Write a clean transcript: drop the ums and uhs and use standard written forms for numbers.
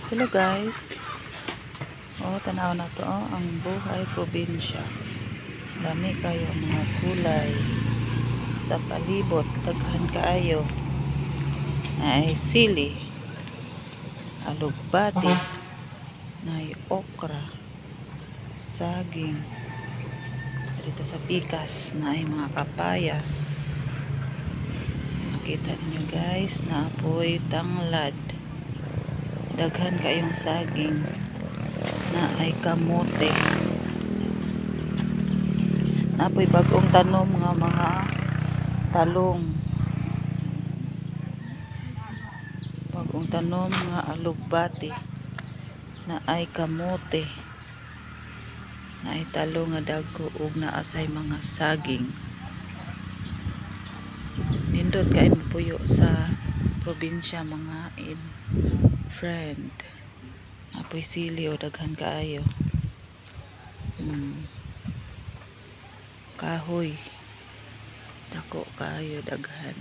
Hello guys. Tanaw na to ang buhay probinsya. Dami kayo mga kulay sa palibot, daghan kaayo. Ay sili, alugbati, nay okra, saging. Dito sa pikas na ay mga kapayas. Nakita niyo guys, na apoy tanglad. Daghan kayong saging na ay kamote. Napoy bagong tanom mga talong. Bagong tanom mga alugbati na ay kamote. Na ay talong nga dagko ug naa say mga saging. Nindot kay mapuyo sa probinsya mga friend. Apoy sili o daghan kaayo. Kahoy. Dako kaayo daghan.